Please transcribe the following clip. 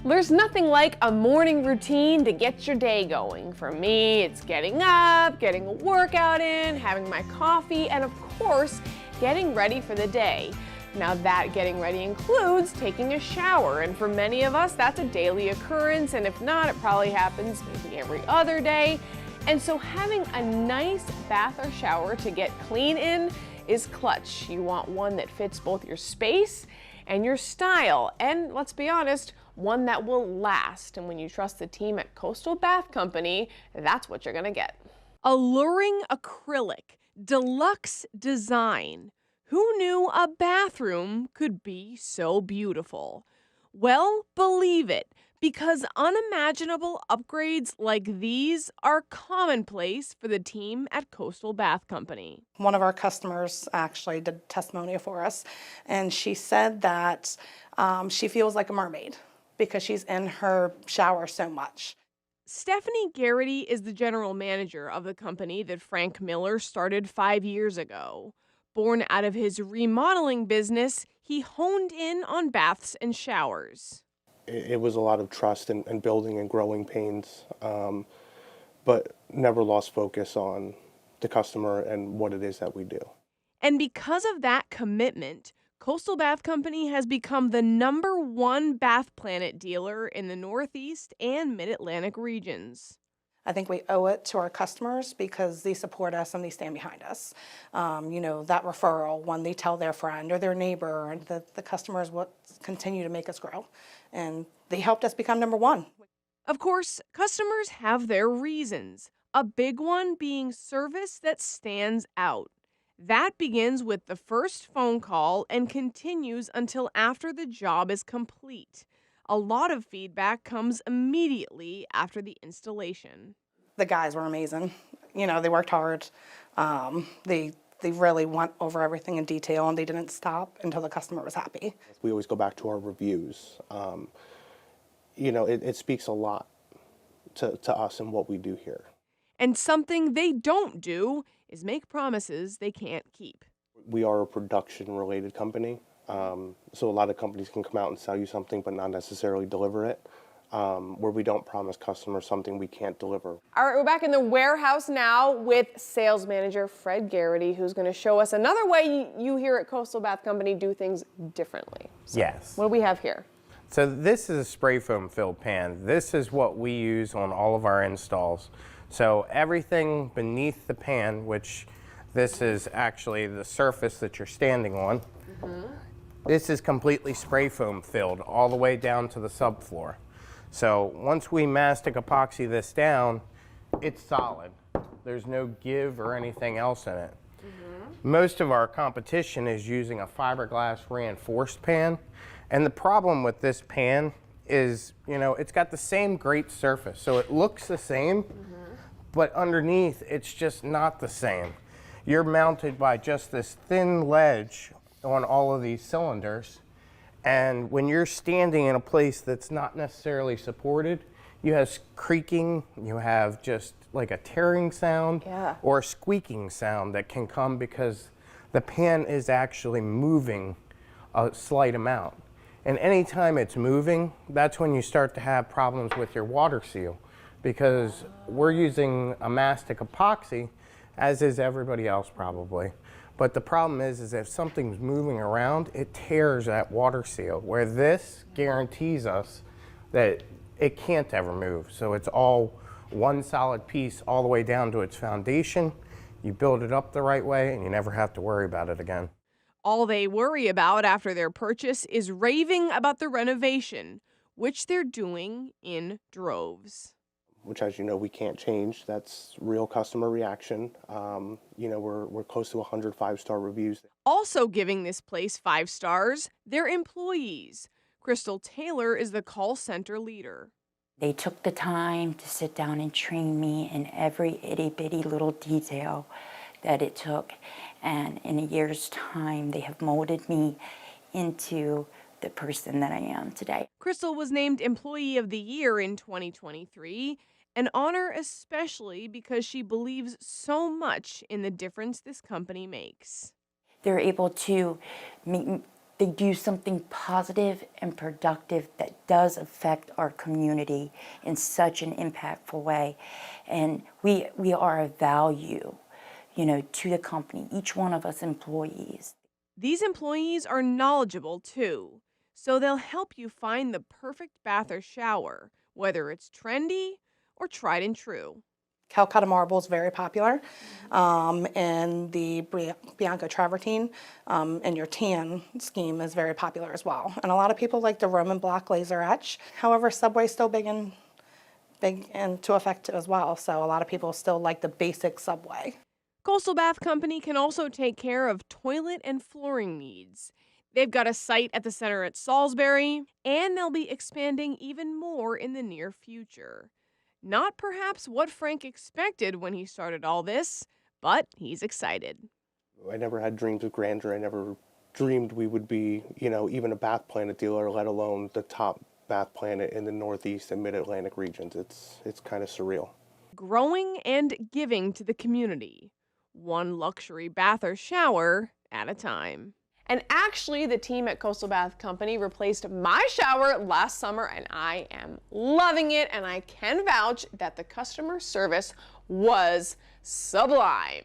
There's nothing like a morning routine to get your day going. For me, it's getting up, getting a workout in, having my coffee, and of course, getting ready for the day. Now that getting ready includes taking a shower, and for many of us, that's a daily occurrence, and if not, it probably happens maybe every other day. And so having a nice bath or shower to get clean in is clutch. You want one that fits both your space and your style, and let's be honest, one that will last. And when you trust the team at Coastal Bath Company, that's what you're gonna get. Alluring acrylic, deluxe design. Who knew a bathroom could be so beautiful? Well, believe it, because unimaginable upgrades like these are commonplace for the team at Coastal Bath Company. One of our customers actually did a testimonial for us, and she said that she feels like a mermaid because she's in her shower so much. Stephanie Garrity is the general manager of the company that Frank Miller started 5 years ago. Born out of his remodeling business, he honed in on baths and showers. It was a lot of trust and building and growing pains, but never lost focus on the customer and what it is that we do. And because of that commitment, Coastal Bath Company has become the #1 Bath Planet dealer in the Northeast and Mid-Atlantic regions. I think we owe it to our customers because they support us and they stand behind us. That referral, when they tell their friend or their neighbor, and the customers what continue to make us grow. And they helped us become #1. Of course, customers have their reasons, a big one being service that stands out. That begins with the first phone call and continues until after the job is complete. A lot of feedback comes immediately after the installation. The guys were amazing. They worked hard. They really went over everything in detail, and they didn't stop until the customer was happy. We always go back to our reviews. It speaks a lot to us and what we do here. And something they don't do is make promises they can't keep. We are a production-related company, so a lot of companies can come out and sell you something but not necessarily deliver it, where we don't promise customers something we can't deliver. All right, we're back in the warehouse now with sales manager Fred Garrity, who's going to show us another way you here at Coastal Bath Company do things differently. So, yes. What do we have here? So this is a spray foam filled pan. This is what we use on all of our installs. So everything beneath the pan, which this is actually the surface that you're standing on, this is completely spray foam filled all the way down to the subfloor. So once we mastic epoxy this down, it's solid. There's no give or anything else in it. Most of our competition is using a fiberglass reinforced pan. And the problem with this pan is, it's got the same great surface. So it looks the same, but underneath it's just not the same. You're mounted by just this thin ledge on all of these cylinders. And when you're standing in a place that's not necessarily supported, you have creaking, you have just like a tearing sound or a squeaking sound that can come because the pan is actually moving a slight amount. And anytime it's moving, that's when you start to have problems with your water seal, because we're using a mastic epoxy, as is everybody else probably. But the problem is if something's moving around, it tears that water seal, where this guarantees us that it can't ever move. So it's all one solid piece all the way down to its foundation. You build it up the right way and you never have to worry about it again. All they worry about after their purchase is raving about the renovation, which they're doing in droves. Which, as you know, we can't change. That's real customer reaction. We're close to 100 5-star reviews. Also giving this place 5 stars, their employees. Crystal Taylor is the call center leader. They took the time to sit down and train me in every itty-bitty little detail that it took. And in a year's time, they have molded me into the person that I am today. Crystal was named Employee of the Year in 2023, an honor especially because she believes so much in the difference this company makes. They're able to make they do something positive and productive that does affect our community in such an impactful way. And we are a value, you know, to the company, each one of us employees. These employees are knowledgeable too, so they'll help you find the perfect bath or shower, whether it's trendy or tried and true. Calcutta marble is very popular, and the Bianca travertine and your tan scheme is very popular as well. And a lot of people like the Roman block laser etch. However, Subway's still big into effect as well, so a lot of people still like the basic Subway. Coastal Bath Company can also take care of toilet and flooring needs. They've got a site at the center at Salisbury, and they'll be expanding even more in the near future. Not perhaps what Frank expected when he started all this, but he's excited. I never had dreams of grandeur. I never dreamed we would be, you know, even a Bath Planet dealer, let alone the top Bath Planet in the Northeast and Mid-Atlantic regions. It's kind of surreal. Growing and giving to the community, one luxury bath or shower at a time. And actually, the team at Coastal Bath Company replaced my shower last summer, and I am loving it, and I can vouch that the customer service was sublime.